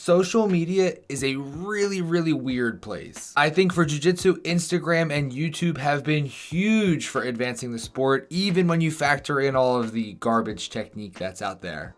Social media is a really, really weird place. I think for jiu-jitsu, Instagram and YouTube have been huge for advancing the sport, even when you factor in all of the garbage technique that's out there.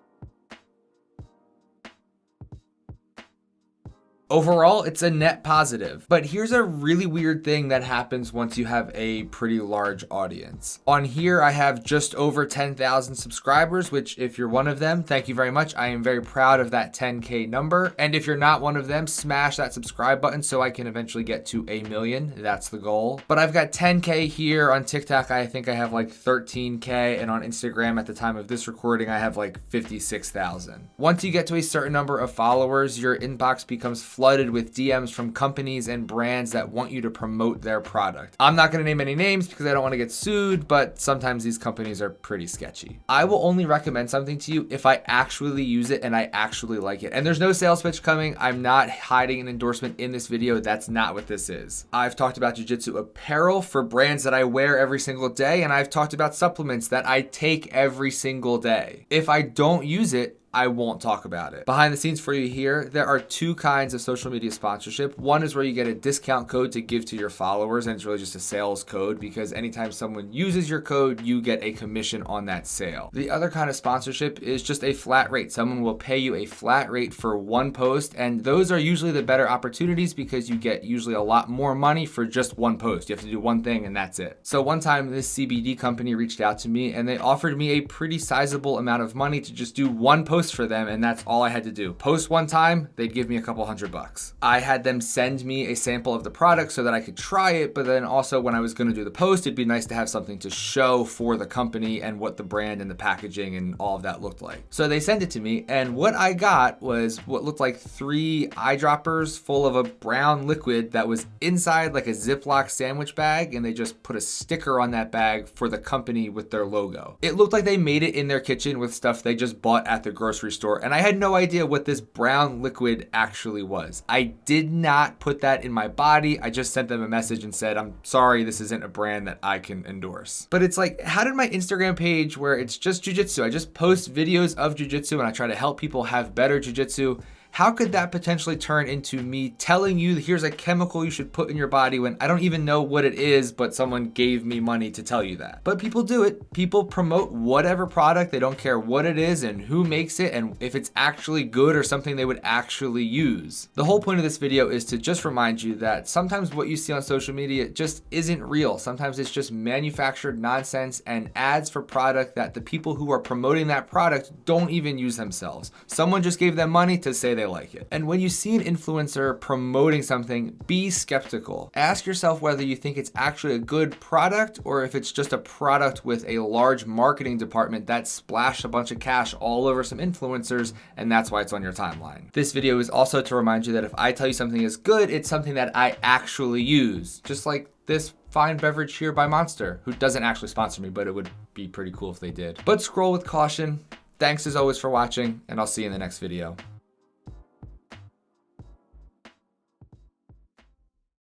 Overall, it's a net positive. But here's a really weird thing that happens once you have a pretty large audience. On here, I have just over 10,000 subscribers, which if you're one of them, thank you very much. I am very proud of that 10K number. And if you're not one of them, smash that subscribe button so I can eventually get to 1 million. That's the goal. But I've got 10K here. On TikTok, I think I have like 13K. And on Instagram, at the time of this recording, I have like 56,000. Once you get to a certain number of followers, your inbox becomes flooded with DMs from companies and brands that want you to promote their product. I'm not going to name any names because I don't want to get sued, but sometimes these companies are pretty sketchy. I will only recommend something to you if I actually use it and I actually like it. And there's no sales pitch coming. I'm not hiding an endorsement in this video. That's not what this is. I've talked about jiu-jitsu apparel for brands that I wear every single day, and I've talked about supplements that I take every single day. If I don't use it, I won't talk about it. Behind the scenes for you here, there are two kinds of social media sponsorship. One is where you get a discount code to give to your followers, and it's really just a sales code because anytime someone uses your code, you get a commission on that sale. The other kind of sponsorship is just a flat rate. Someone will pay you a flat rate for one post, and those are usually the better opportunities because you get usually a lot more money for just one post. You have to do one thing and that's it. So one time this CBD company reached out to me and they offered me a pretty sizable amount of money to just do one post for them, and that's all I had to do. Post one time, they'd give me a couple $100. I had them send me a sample of the product so that I could try it, but then also when I was going to do the post, it'd be nice to have something to show for the company and what the brand and the packaging and all of that looked like. So they sent it to me, and what I got was what looked like 3 eyedroppers full of a brown liquid that was inside like a Ziploc sandwich bag, and they just put a sticker on that bag for the company with their logo. It looked like they made it in their kitchen with stuff they just bought at the grocery store, and I had no idea what this brown liquid actually was. I did not put that in my body. I just sent them a message and said, I'm sorry, this isn't a brand that I can endorse. But it's like, how did my Instagram page where it's just jiu-jitsu, I just post videos of jiu-jitsu and I try to help people have better jiu-jitsu, how could that potentially turn into me telling you here's a chemical you should put in your body when I don't even know what it is, but someone gave me money to tell you that? But people do it. People promote whatever product. They don't care what it is and who makes it and if it's actually good or something they would actually use. The whole point of this video is to just remind you that sometimes what you see on social media just isn't real. Sometimes it's just manufactured nonsense and ads for product that the people who are promoting that product don't even use themselves. Someone just gave them money to say they like it. And when you see an influencer promoting something, be skeptical. Ask yourself whether you think it's actually a good product or if it's just a product with a large marketing department that splashed a bunch of cash all over some influencers and that's why it's on your timeline. This video is also to remind you that if I tell you something is good, it's something that I actually use. Just like this fine beverage here by Monster, who doesn't actually sponsor me, but it would be pretty cool if they did. But scroll with caution. Thanks as always for watching, and I'll see you in the next video.